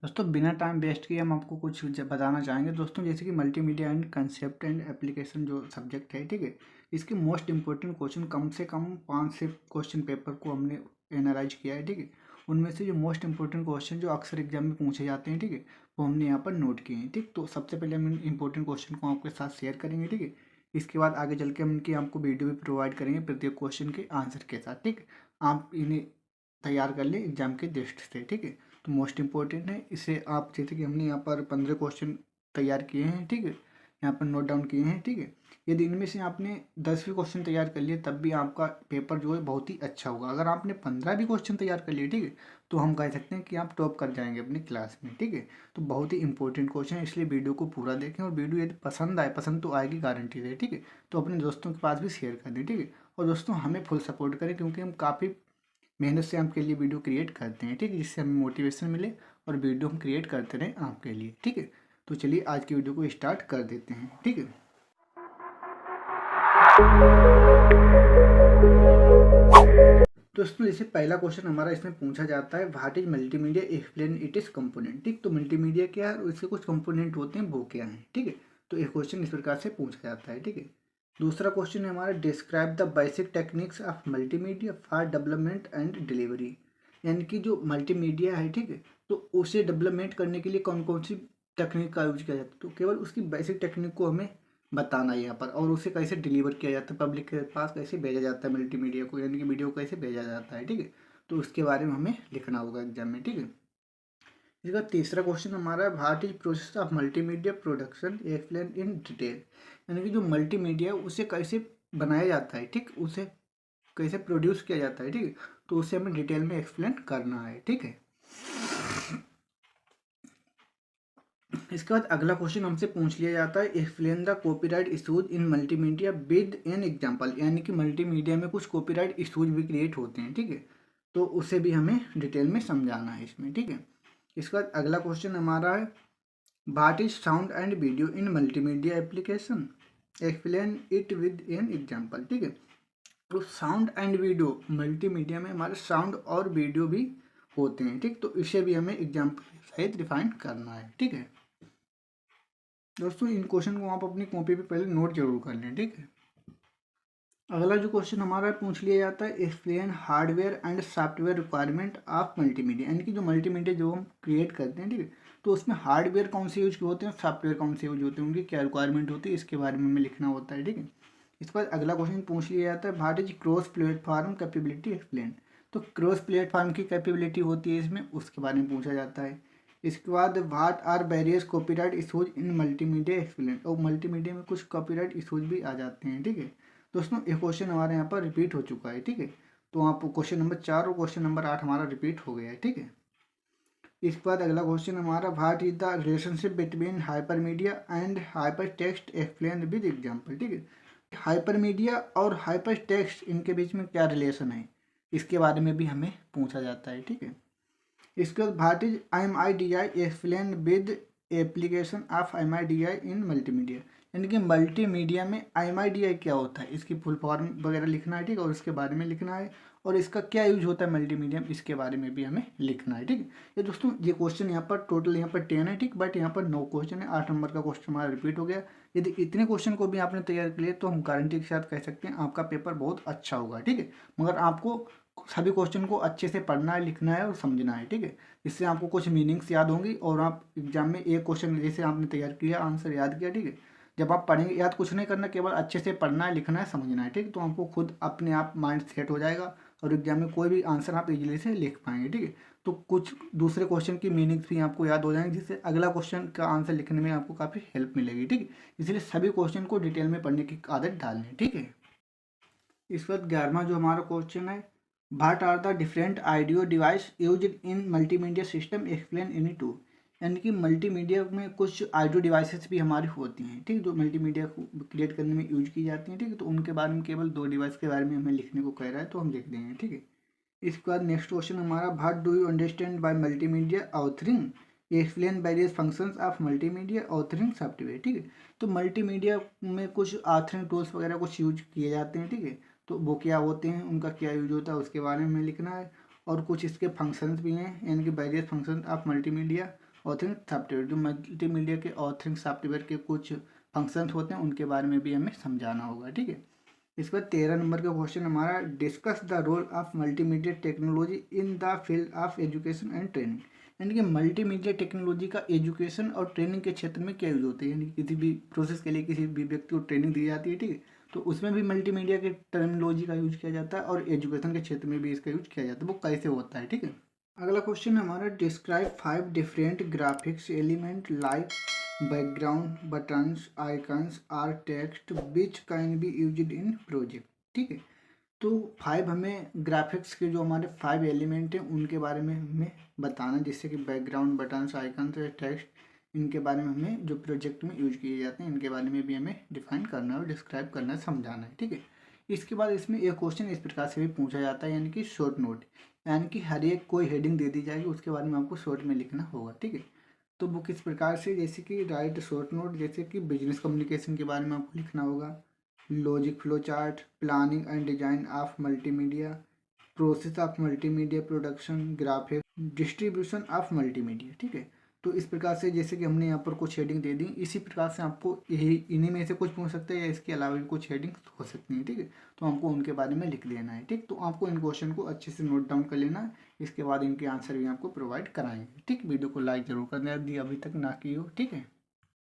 दोस्तों बिना time waste किए हम आपको कुछ बताना चाहेंगे दोस्तों। जैसे कि multimedia and concept and application जो सब्जेक्ट है, ठीक है, इसके मोस्ट इंपॉर्टेंट क्वेश्चन कम से कम 5 से क्वेश्चन पेपर को हमने एनालाइज किया है, ठीक है। उनमें से जो मोस्ट इंपॉर्टेंट क्वेश्चन जो अक्सर एग्जाम में पूछे जाते हैं, ठीक है, वो हमने यहाँ पर नोट किए हैं, ठीक। तो सबसे पहले हम इन इंपॉर्टेंट क्वेश्चन को आपके साथ शेयर करेंगे, ठीक है। इसके बाद आगे चल के हम इनकी आपको वीडियो भी प्रोवाइड करेंगे प्रत्येक क्वेश्चन के आंसर के साथ, ठीक। आप इन्हें तैयार कर लें एग्जाम के दृष्टि से, ठीक है। तो मोस्ट इम्पोर्टेंट है इसे आप, जैसे कि हमने यहाँ पर 15 क्वेश्चन तैयार किए हैं, ठीक है, यहाँ पर नोट डाउन किए हैं, ठीक है। यदि इनमें से आपने 10 भी क्वेश्चन तैयार कर लिए तब भी आपका पेपर जो है बहुत ही अच्छा होगा। अगर आपने 15 भी क्वेश्चन तैयार कर लिए, ठीक है, तो हम कह सकते हैं कि आप टॉप कर जाएंगे अपनी क्लास में, ठीक है। तो बहुत ही इंपॉर्टेंट क्वेश्चन है, इसलिए वीडियो को पूरा देखें। और वीडियो यदि पसंद आए, पसंद तो आएगी गारंटी है, ठीक है, तो अपने दोस्तों के पास भी शेयर कर दें, ठीक है। और दोस्तों हमें फुल सपोर्ट करें, क्योंकि हम काफ़ी मेहनत से आपके लिए वीडियो क्रिएट करते हैं, ठीक है, जिससे हमें मोटिवेशन मिले और वीडियो हम क्रिएट करते रहें आपके लिए, ठीक है। तो चलिए आज की वीडियो को स्टार्ट कर देते हैं, ठीक है। दोस्तों जैसे पहला क्वेश्चन हमारा इसमें पूछा जाता है, what is multimedia, explain it is component, ठीक। तो मल्टीमीडिया क्या है और इसके कुछ कंपोनेंट होते हैं, वो क्या हैं, ठीक है। तो ये क्वेश्चन इस प्रकार से पूछा जाता है, ठीक है। दूसरा क्वेश्चन है हमारा, describe the basic techniques of multimedia for development and delivery, यानी कि जो मल्टीमीडिया है, ठीक है, तो उसे डेवलपमेंट करने के लिए कौन कौन सी टेक्निक का यूज किया जाता है। तो केवल उसकी बेसिक टेक्निक को हमें बताना है यहाँ पर, और उसे कैसे डिलीवर किया जाता है, पब्लिक के पास कैसे भेजा जाता है मल्टीमीडिया को, यानी कि वीडियो को कैसे भेजा जाता है, ठीक है। तो उसके बारे में हमें लिखना होगा एग्जाम में, ठीक है। इसका तीसरा क्वेश्चन हमारा है, what is process of multimedia production, explain in detail, यानी कि जो मल्टीमीडिया उसे कैसे बनाया जाता है, ठीक, उसे कैसे प्रोड्यूस किया जाता है, ठीक है, तो उसे हमें डिटेल में एक्सप्लेन करना है, ठीक है। इसके बाद अगला क्वेश्चन हमसे पूछ लिया जाता है, explain the copyright issues in multimedia with an example, यानी कि मल्टीमीडिया में कुछ कॉपीराइट इशूज भी क्रिएट होते हैं, ठीक है, तो उसे भी हमें डिटेल में समझाना है इसमें, ठीक है। इसके बाद अगला क्वेश्चन हमारा है, what is sound and video in multimedia application, explain it with an example, ठीक है। तो साउंड एंड वीडियो, मल्टीमीडिया में हमारे साउंड और वीडियो भी होते हैं, ठीक, तो इसे भी हमें एग्जाम्पल सहित डिफाइन करना है, ठीक है। दोस्तों इन क्वेश्चन को आप अपनी कॉपी पे पहले नोट जरूर कर लें, ठीक है। अगला जो क्वेश्चन हमारा पूछ लिया जाता है, explain hardware and software requirement of multimedia, यानी कि जो मल्टीमीडिया जो हम क्रिएट करते हैं, ठीक है, तो उसमें हार्डवेयर कौन से यूज होते हैं, सॉफ्टवेयर कौन से यूज होते हैं, उनकी क्या रिक्वायरमेंट होती है, इसके बारे में हमें लिखना होता है, ठीक है। इसके बाद अगला क्वेश्चन पूछ लिया जाता है, what is cross platform capability explain, तो क्रॉस प्लेटफॉर्म की कैपेबिलिटी होती है इसमें, उसके बारे में पूछा जाता है। इसके बाद what are various copyright issues in multimedia explain, और मल्टीमीडिया में कुछ कॉपीराइट इशूज भी आ जाते हैं, ठीक है। दोस्तों ये क्वेश्चन हमारे यहाँ पर रिपीट हो चुका है, ठीक है, तो आप क्वेश्चन नंबर 4 और क्वेश्चन नंबर 8 हमारा रिपीट हो गया है, ठीक है। इसके बाद अगला क्वेश्चन हमारा, what is the relationship between hypermedia and hyper text explain with example, ठीक है। हाइपरमीडिया और हाइपर टेक्स्ट इनके बीच में क्या रिलेशन है, इसके बारे में भी हमें पूछा जाता है, ठीक है। इसके बाद what is MIDI explain with application of MIDI in multimedia, यानी कि मल्टीमीडिया में MIDI क्या होता है, इसकी फुल फॉर्म वगैरह लिखना है, ठीक है, और इसके बारे में लिखना है, और इसका क्या यूज होता है मल्टीमीडिया में, इसके बारे में भी हमें लिखना है, ठीक है। ये दोस्तों ये क्वेश्चन यहाँ पर टोटल यहाँ पर 10 है, ठीक, बट यहाँ पर 9 क्वेश्चन है, 8 नंबर का क्वेश्चन हमारा रिपीट हो गया। यदि इतने क्वेश्चन को भी आपने तैयार कर लिया तो हम गारंटी के साथ कह सकते हैं आपका पेपर बहुत अच्छा होगा, ठीक है। मगर आपको सभी क्वेश्चन को अच्छे से पढ़ना है, लिखना है और समझना है, ठीक है। इससे आपको कुछ मीनिंग्स याद होंगी और आप एग्जाम में एक क्वेश्चन जैसे आपने तैयार किया, आंसर याद किया, ठीक है, जब आप पढ़ेंगे, याद कुछ नहीं करना, केवल अच्छे से पढ़ना है, लिखना है, समझना है, ठीक, तो आपको खुद अपने आप माइंड सेट हो जाएगा और एग्जाम में कोई भी आंसर आप इजीली से लिख पाएंगे, ठीक है। तो कुछ दूसरे क्वेश्चन की मीनिंग्स भी आपको याद हो जाएंगे, जिससे अगला क्वेश्चन का आंसर लिखने में आपको काफ़ी हेल्प मिलेगी, ठीक है। इसलिए सभी क्वेश्चन को डिटेल में पढ़ने की आदत डालनी, ठीक है। इस वक्त 11वां जो हमारा क्वेश्चन है, what are the different audio device use in multimedia system explain any two, यानी कि मल्टीमीडिया में कुछ ऑडियो डिवाइसेस भी हमारी होती हैं, ठीक, जो मल्टीमीडिया को क्रिएट करने में यूज की जाती हैं, ठीक है, तो उनके बारे में केवल 2 डिवाइस के बारे में हमें लिखने को कह रहा है, तो हम लिख देंगे, ठीक है। इसके बाद नेक्स्ट क्वेश्चन हमारा, what do you understand by multimedia authoring, explain various functions of multimedia authoring software, ठीक है। तो मल्टीमीडिया में कुछ ऑथरिंग टूल्स वगैरह कुछ यूज किए जाते हैं, ठीक है, तो वो क्या होते हैं, उनका क्या यूज होता है, उसके बारे में लिखना है। और कुछ इसके फंक्शंस भी हैं, यानी कि various function of multimedia authoring software, जो मल्टीमीडिया के ऑथरिंग सॉफ्टवेयर के कुछ फंक्शंस होते हैं उनके बारे में भी हमें समझाना होगा, ठीक है। इसके बाद 13 नंबर का क्वेश्चन हमारा, discuss the role of multimedia technology in the field of education and training. यानी कि मल्टीमीडिया टेक्नोलॉजी का एजुकेशन और ट्रेनिंग के क्षेत्र में क्या यूज होती है, यानी कि किसी भी प्रोसेस के लिए किसी भी व्यक्ति को ट्रेनिंग दी जाती है, ठीक है, तो उसमें भी मल्टीमीडिया के टेक्नोलॉजी का यूज किया जाता है और एजुकेशन के क्षेत्र में भी इसका यूज किया जाता है। वो कैसे होता है, ठीक है। अगला क्वेश्चन हमारा, describe 5 different graphics element like background, buttons, icons or text which can be used in project, ठीक है। तो 5 हमें ग्राफिक्स के जो हमारे 5 एलिमेंट हैं उनके बारे में हमें बताना, जिससे कि बैकग्राउंड, बटन्स, आइकन्स, टेक्स्ट, इनके बारे में हमें जो प्रोजेक्ट में यूज किए जाते हैं इनके बारे में भी हमें डिफाइन करना है और डिस्क्राइब करना है, समझाना है, ठीक है। इसके बाद इसमें एक क्वेश्चन इस प्रकार से भी पूछा जाता है, यानी कि शॉर्ट नोट, यानी कि हर एक कोई हेडिंग दे दी जाएगी, उसके बारे में आपको शॉर्ट में लिखना होगा, ठीक है। तो वो किस प्रकार से, जैसे कि राइट शॉर्ट नोट, जैसे कि बिजनेस कम्युनिकेशन के बारे में आपको लिखना होगा, logic flow chart, planning and design of multimedia, process of multimedia production, graphic, distribution of multimedia, ठीक है। तो इस प्रकार से जैसे कि हमने यहाँ पर कुछ हेडिंग दे दी, इसी प्रकार से आपको यही इन्हीं में से कुछ पूछ सकते हैं या इसके अलावा भी कुछ हेडिंग हो सकती हैं, ठीक है। तो हमको उनके बारे में लिख देना है, ठीक। तो आपको इन क्वेश्चन को अच्छे से नोट डाउन कर लेना है, इसके बाद इनके आंसर भी आपको प्रोवाइड कराएंगे, ठीक। वीडियो को लाइक जरूर कर दें यदि अभी तक ना की हो, ठीक है।